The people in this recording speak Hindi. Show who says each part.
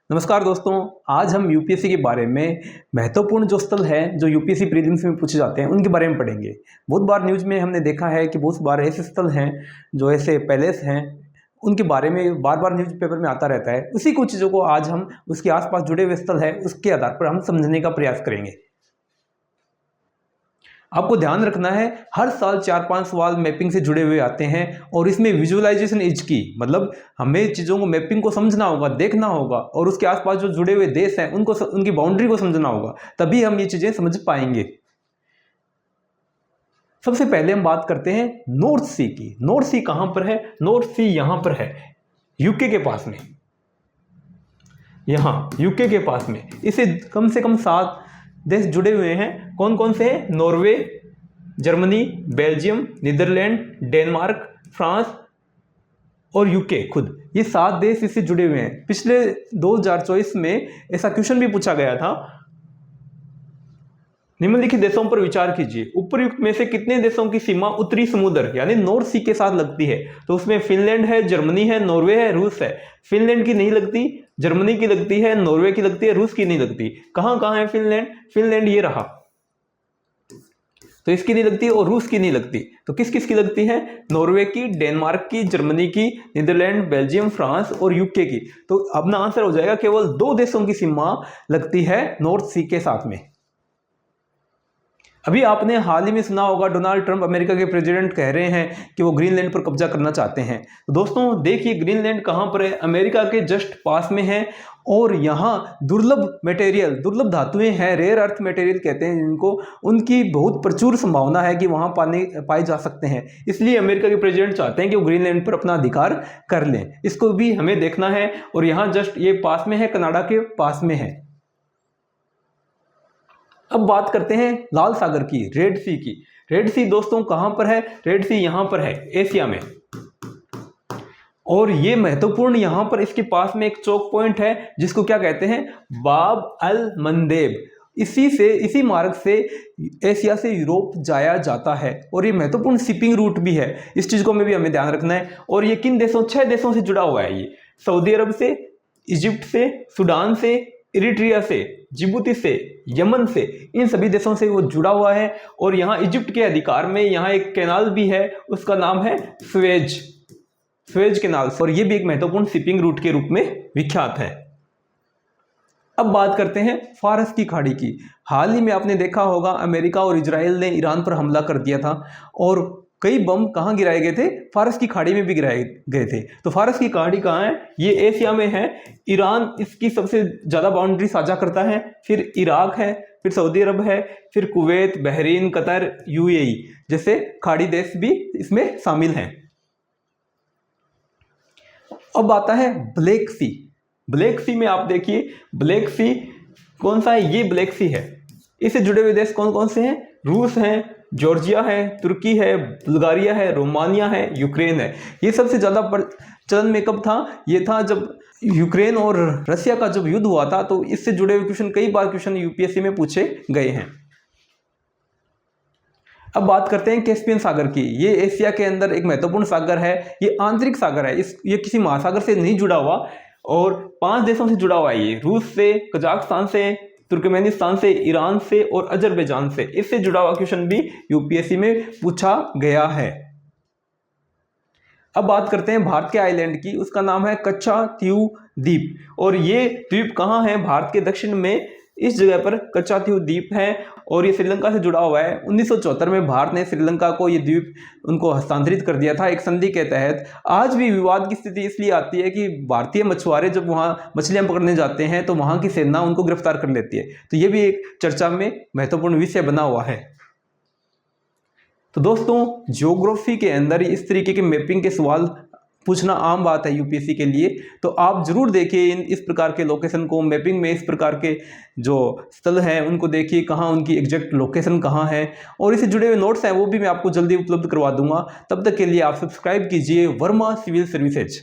Speaker 1: नमस्कार दोस्तों, आज हम यूपीएससी के बारे में महत्वपूर्ण जो स्थल है जो यूपीएससी प्रीलिम्स में पूछे जाते हैं उनके बारे में पढ़ेंगे। बहुत बार न्यूज़ में हमने देखा है कि बहुत बार ऐसे स्थल हैं जो ऐसे पैलेस हैं, उनके बारे में बार बार न्यूज़पेपर में आता रहता है। उसी कुछ चीज़ों को आज हम उसके आसपास जुड़े हुए स्थल है उसके आधार पर हम समझने का प्रयास करेंगे। आपको ध्यान रखना है, हर साल 4-5 सवाल मैपिंग से जुड़े हुए आते हैं और इसमें विजुअलाइजेशन इज की, मतलब हमें चीज़ों को मैपिंग को समझना होगा, देखना होगा और उसके आसपास जो जुड़े हुए देश हैं उनको उनकी बाउंड्री को समझना होगा, तभी हम ये चीज़ें समझ पाएंगे। सबसे पहले हम बात करते हैं नॉर्थ सी की। नॉर्थ सी कहाँ पर है? नॉर्थ सी यहाँ पर है, यूके के पास में। यहाँ यूके के पास में इसे कम से कम 7 देश जुड़े हुए हैं। कौन कौन से हैं? Norway, Germany, Belgium, Netherland, Denmark, France और यूके खुद। ये 7 देश इससे जुड़े हुए हैं। पिछले 2024 में ऐसा क्वेश्चन भी पूछा गया था, निम्नलिखित देशों पर विचार कीजिए, उपरयुक्त में से कितने देशों की सीमा उत्तरी समुद्र यानी नॉर्थ सी के साथ लगती है? तो उसमें फिनलैंड है, जर्मनी है, नॉर्वे है, रूस है। फिनलैंड की नहीं लगती, जर्मनी की लगती है, नॉर्वे की लगती है, रूस की नहीं लगती। कहां कहां है फिनलैंड? फिनलैंड ये रहा, तो इसकी नहीं लगती और रूस की नहीं लगती। तो किस किस की लगती है? नॉर्वे की, डेनमार्क की, जर्मनी की, नीदरलैंड, बेल्जियम, फ्रांस और यूके की। तो अपना आंसर हो जाएगा केवल 2 देशों की सीमा लगती है नॉर्थ सी के साथ में। अभी आपने हाल ही में सुना होगा, डोनाल्ड ट्रंप अमेरिका के प्रेसिडेंट कह रहे हैं कि वो ग्रीनलैंड पर कब्जा करना चाहते हैं। तो दोस्तों देखिए, ग्रीनलैंड कहाँ पर है? अमेरिका के जस्ट पास में है और यहाँ दुर्लभ मटेरियल, दुर्लभ धातुएं हैं, रेयर अर्थ मटेरियल कहते हैं जिनको, उनकी बहुत प्रचुर संभावना है कि वहाँ पाए जा सकते हैं। इसलिए अमेरिका के प्रेसिडेंट चाहते हैं कि वो ग्रीनलैंड पर अपना अधिकार कर लें। इसको भी हमें देखना है और यहाँ जस्ट ये पास में है, कनाडा के पास में है। अब बात करते हैं लाल सागर की, रेड सी की। रेड सी दोस्तों कहां पर है? रेड सी यहां पर है, एशिया में। और ये महत्वपूर्ण, यहां पर इसके पास में एक चौक पॉइंट है जिसको क्या कहते हैं? बाब अल मंदेब। इसी मार्ग से एशिया से यूरोप जाया जाता है और ये महत्वपूर्ण शिपिंग रूट भी है। इस चीज को भी हमें ध्यान रखना है। और ये किन देशों? 6 देशों से जुड़ा हुआ है ये। सऊदी अरब से, इजिप्ट से, सूडान से, इरिट्रिया से, जिबूती से, यमन से, इन सभी देशों से वो जुड़ा हुआ है। और यहाँ इजिप्ट के अधिकार में यहाँ एक कैनाल भी है, उसका नाम है स्वेज कैनाल, और ये भी एक महत्वपूर्ण शिपिंग रूट के रूप में विख्यात है। अब बात करते हैं फारस की खाड़ी की। हाल ही में आपने देखा होगा, अमेरिका और इजराइल ने ईरान पर हमला कर दिया था और कई बम कहाँ गिराए गए थे? फारस की खाड़ी में भी गिराए गए थे। तो फारस की खाड़ी कहाँ है? ये एशिया में है। ईरान इसकी सबसे ज़्यादा बाउंड्री साझा करता है, फिर इराक है, फिर सऊदी अरब है, फिर कुवैत, बहरीन, कतर, यूएई जैसे खाड़ी देश भी इसमें शामिल हैं। अब आता है ब्लैक सी। ब्लैक सी में आप देखिए, ब्लैक सी कौन सा है? ये ब्लैक सी है। इससे जुड़े हुए देश कौन कौन से हैं? रूस है, जॉर्जिया है, तुर्की है, बुल्गारिया है, रोमानिया है, यूक्रेन है। ये सबसे ज़्यादा चलन में कब था? ये था जब यूक्रेन और रशिया का जब युद्ध हुआ था। तो इससे जुड़े हुए क्वेश्चन, कई बार क्वेश्चन यूपीएससी में पूछे गए हैं। अब बात करते हैं कैस्पियन सागर की। ये एशिया के अंदर एक महत्वपूर्ण सागर है। ये आंतरिक सागर है, ये किसी महासागर से नहीं जुड़ा हुआ और 5 देशों से जुड़ा हुआ है ये। रूस से, कजाकिस्तान से, तुर्कमेनिस्तान से, ईरान से और अजरबैजान से। इससे जुड़ा हुआ क्वेश्चन भी यूपीएससी में पूछा गया है। अब बात करते हैं भारत के आइलैंड की। उसका नाम है कच्छातीव द्वीप और ये द्वीप कहाँ है? भारत के दक्षिण में इस जगह पर कच्छातीव द्वीप है और ये श्रीलंका से जुड़ा हुआ है। 1974 में भारत ने श्रीलंका को ये द्वीप उनको हस्तांतरित कर दिया था एक संधि के तहत। आज भी विवाद की स्थिति इसलिए आती है कि भारतीय मछुआरे जब वहाँ मछलियाँ पकड़ने जाते हैं तो वहाँ की सेना उनको गिरफ्तार कर लेती है। तो ये भी एक चर्चा में महत्वपूर्ण विषय बना हुआ है। तो दोस्तों, ज्योग्राफी के अंदर इस तरीके के मैपिंग के सवाल पूछना आम बात है यूपीएससी के लिए। तो आप जरूर देखिए इस प्रकार के लोकेशन को, मैपिंग में इस प्रकार के जो स्थल हैं उनको देखिए, कहाँ उनकी एग्जैक्ट लोकेशन कहाँ है। और इससे जुड़े हुए नोट्स हैं वो भी मैं आपको जल्दी उपलब्ध करवा दूंगा। तब तक के लिए आप सब्सक्राइब कीजिए वर्मा सिविल सर्विसेज।